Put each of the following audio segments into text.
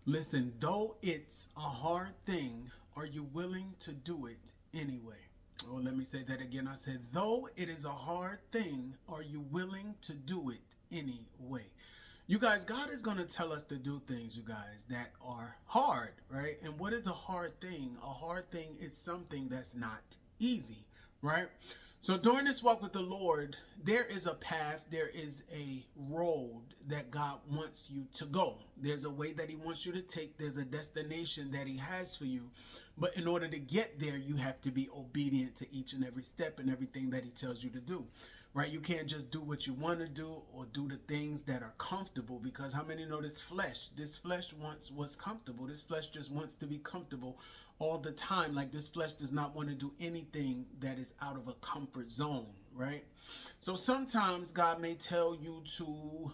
Listen, though it's a hard thing, are you willing to do it anyway? Oh, let me say that again. I said, though it is a hard thing, are you willing to do it anyway? You guys, God is going to tell us to do things, you guys, that are hard, right? And what is a hard thing? A hard thing is something that's not easy, right? So during this walk with the Lord, there is a path, there is a road that God wants you to go. There's a way that He wants you to take, there's a destination that He has for you. But in order to get there, you have to be obedient to each and every step and everything that He tells you to do. Right? You can't just do what you want to do or do the things that are comfortable, because how many know this flesh? This flesh wants what's comfortable. This flesh just wants to be comfortable all the time. Like, this flesh does not want to do anything that is out of a comfort zone, right? So sometimes God may tell you to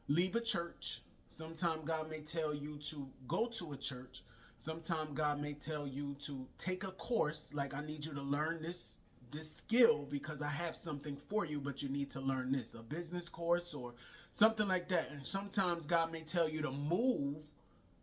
leave a church. Sometimes God may tell you to go to a church. Sometimes God may tell you to take a course, like, I need you to learn this skill because I have something for you, but you need to learn this, a business course or something like that. And sometimes God may tell you to move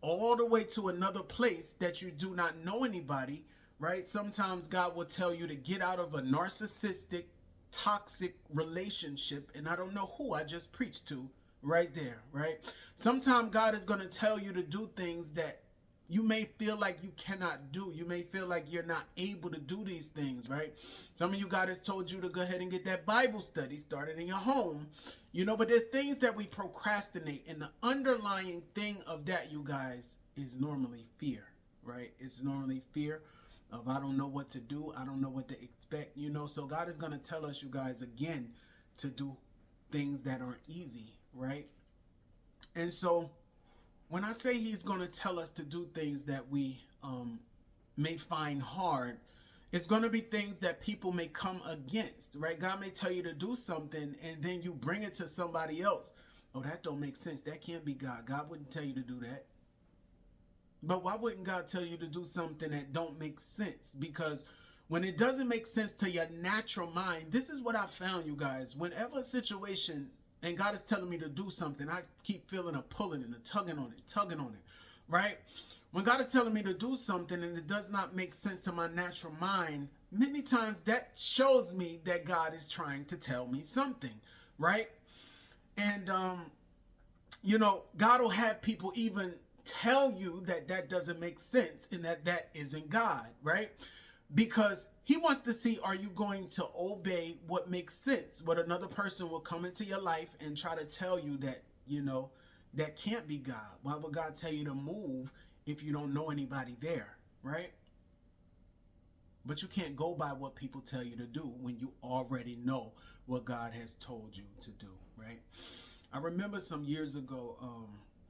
all the way to another place that you do not know anybody, right? Sometimes God will tell you to get out of a narcissistic, toxic relationship, and I don't know who I just preached to right there, right? Sometimes God is going to tell you to do things that you may feel like you cannot do. You may feel like you're not able to do these things, right? Some of you, God has told you to go ahead and get that Bible study started in your home, but there's things that we procrastinate. And the underlying thing of that, you guys, is normally fear, right? It's normally fear of, I don't know what to do. I don't know what to expect, So God is going to tell us, you guys, again, to do things that aren't easy, right? And so when I say He's going to tell us to do things that we may find hard, it's going to be things that people may come against, right? God may tell you to do something and then you bring it to somebody else. Oh, that don't make sense. That can't be God. God wouldn't tell you to do that. But why wouldn't God tell you to do something that don't make sense? Because when it doesn't make sense to your natural mind, this is what I found, you guys. Whenever a situation and God is telling me to do something, I keep feeling a pulling and a tugging on it, right? When God is telling me to do something and it does not make sense to my natural mind, many times that shows me that God is trying to tell me something, right? And, God will have people even tell you that that doesn't make sense and that that isn't God, right? Because He wants to see, are you going to obey what makes sense? What another person will come into your life and try to tell you that, that can't be God. Why would God tell you to move if you don't know anybody there, right? But you can't go by what people tell you to do when you already know what God has told you to do, right? I remember some years ago,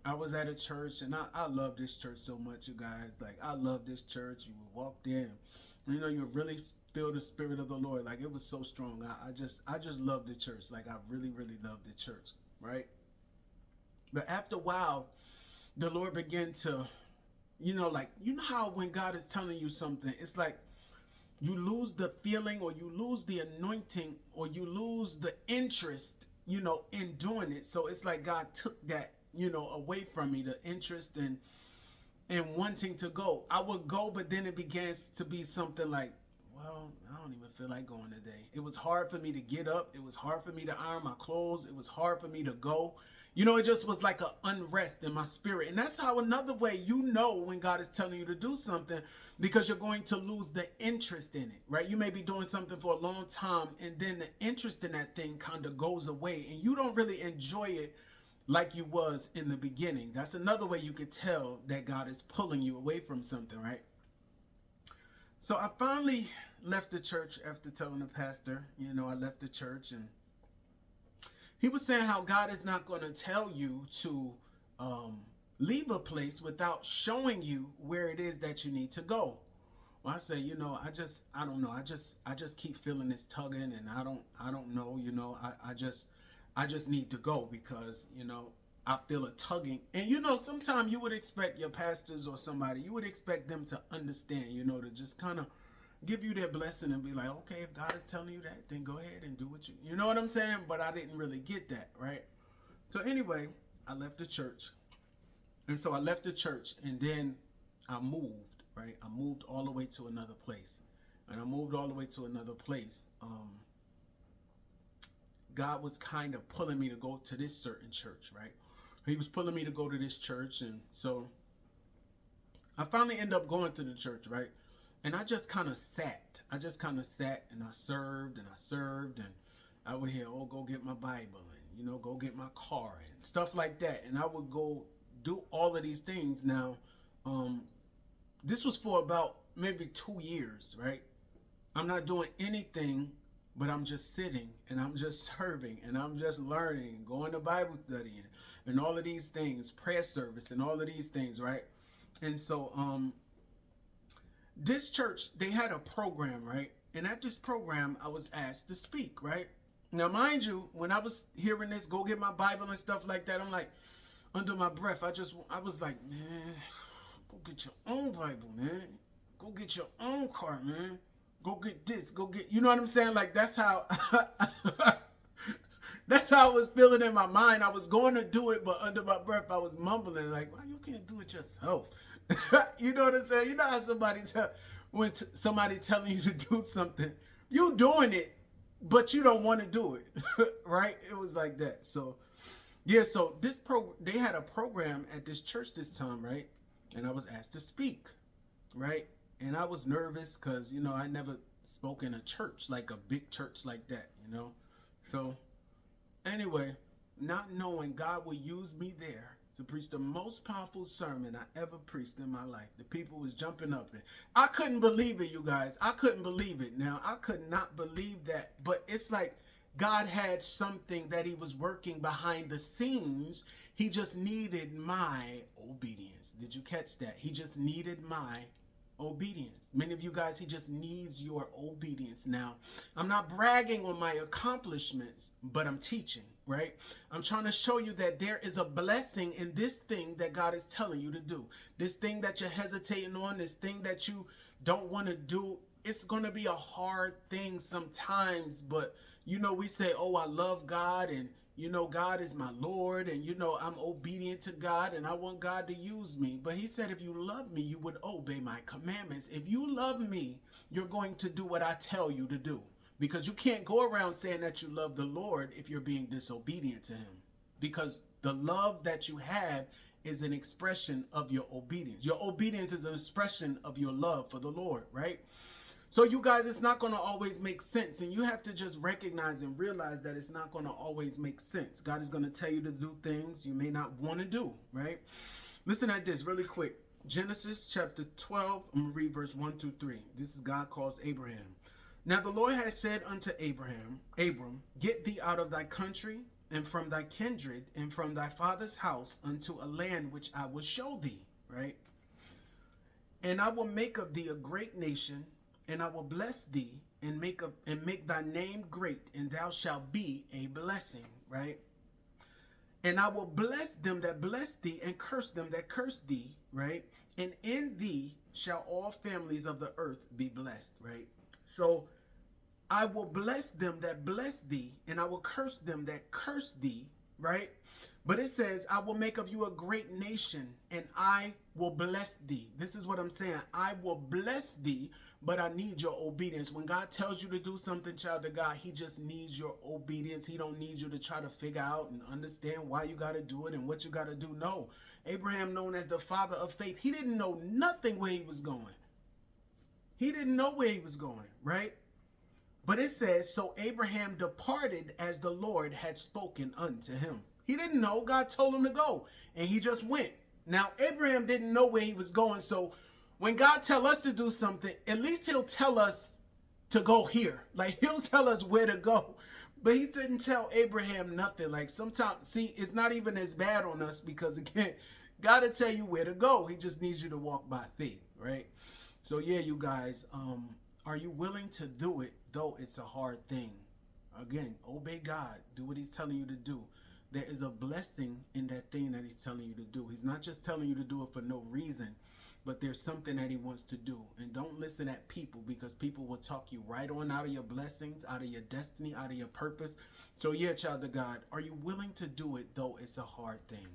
I was at a church, and I love this church so much, you guys. Like, I love this church. You would walk in, you really feel the Spirit of the Lord. Like, it was so strong. I just love the church. Like, I really, really love the church, right? But after a while, the Lord began to, how when God is telling you something, it's like you lose the feeling, or you lose the anointing, or you lose the interest, in doing it. So it's like God took that, away from me, the interest and wanting to go. I would go, but then it begins to be something like, well, I don't even feel like going today. It was hard for me to get up. It was hard for me to iron my clothes. It was hard for me to go. It just was like an unrest in my spirit. And that's how, another way, when God is telling you to do something, because you're going to lose the interest in it, right? You may be doing something for a long time, and then the interest in that thing kind of goes away, and you don't really enjoy it like you was in the beginning. That's another way you could tell that God is pulling you away from something, right? So I finally left the church after telling the pastor, I left the church, and he was saying how God is not going to tell you to leave a place without showing you where it is that you need to go. Well, I say, I don't know. I just keep feeling this tugging, and I don't know, I just need to go because, I feel a tugging. And, sometimes you would expect your pastors or somebody, you would expect them to understand, to just kind of give you their blessing and be like, okay, if God is telling you that, then go ahead and do what you know what I'm saying? But I didn't really get that, right? So anyway, I left the church. And so I left the church, and then I moved, right? I moved all the way to another place. And I moved all the way to another place. God was kind of pulling me to go to this certain church, right? He was pulling me to go to this church. And so I finally ended up going to the church, right? And I just kind of sat. I just kind of sat, and I served and I served. And I would hear, oh, go get my Bible, and, go get my car and stuff like that. And I would go do all of these things. Now, this was for about maybe 2 years, right? I'm not doing anything, but I'm just sitting and I'm just serving and I'm just learning, going to Bible study and all of these things, prayer service and all of these things, right? And so this church, they had a program, right? And at this program, I was asked to speak, right? Now, mind you, when I was hearing this, go get my Bible and stuff like that, I'm like, under my breath, I was like, man, go get your own Bible, man. Go get your own car, man. Go get this, go get, you know what I'm saying? Like, that's how, that's how I was feeling in my mind. I was going to do it, but under my breath, I was mumbling like, why you can't do it yourself? You know what I'm saying? You know how when somebody telling you to do something, you doing it, but you don't want to do it, right? It was like that. So, yeah, so they had a program at this church this time, right? And I was asked to speak, right? And I was nervous because, I never spoke in a church, like a big church like that, So, anyway, not knowing God would use me there to preach the most powerful sermon I ever preached in my life. The people was jumping up. And I couldn't believe it, you guys. I couldn't believe it. Now, I could not believe that. But it's like God had something that he was working behind the scenes. He just needed my obedience. Did you catch that? He just needed my obedience. Many of you guys, he just needs your obedience. Now, I'm not bragging on my accomplishments, but I'm teaching, right? I'm trying to show you that there is a blessing in this thing that God is telling you to do. This thing that you're hesitating on, this thing that you don't want to do, it's going to be a hard thing sometimes, but we say, oh, I love God, and God is my Lord, and I'm obedient to God, and I want God to use me. But he said, if you love me, you would obey my commandments. If you love me, you're going to do what I tell you to do. Because you can't go around saying that you love the Lord if you're being disobedient to him. Because the love that you have is an expression of your obedience. Your obedience is an expression of your love for the Lord, right? So you guys, it's not going to always make sense. And you have to just recognize and realize that it's not going to always make sense. God is going to tell you to do things you may not want to do, right? Listen at this really quick. Genesis chapter 12, I'm going to read verse 1-3. This is God calls Abraham. Now the Lord had said unto Abram, get thee out of thy country and from thy kindred and from thy father's house unto a land which I will show thee, right? And I will make of thee a great nation, and I will bless thee and make thy name great, and thou shalt be a blessing, right? And I will bless them that bless thee, and curse them that curse thee, right? And in thee shall all families of the earth be blessed, right? So I will bless them that bless thee, and I will curse them that curse thee, right? But it says, I will make of you a great nation, and I will bless thee. This is what I'm saying. I will bless thee, but I need your obedience. When God tells you to do something, child of God, he just needs your obedience. He don't need you to try to figure out and understand why you got to do it and what you got to do. No. Abraham, known as the father of faith, he didn't know nothing where he was going. He didn't know where he was going, right? But it says, so Abraham departed as the Lord had spoken unto him. He didn't know. God told him to go, and he just went. Now, Abraham didn't know where he was going, so when God tell us to do something, at least he'll tell us to go here. Like, he'll tell us where to go. But he didn't tell Abraham nothing. Like, sometimes, see, it's not even as bad on us because, again, God will tell you where to go. He just needs you to walk by faith, right? So, yeah, you guys, are you willing to do it, though it's a hard thing? Again, obey God. Do what he's telling you to do. There is a blessing in that thing that he's telling you to do. He's not just telling you to do it for no reason, but there's something that he wants to do. And don't listen at people, because people will talk you right on out of your blessings, out of your destiny, out of your purpose. So yeah, child of God, are you willing to do it, though it's a hard thing?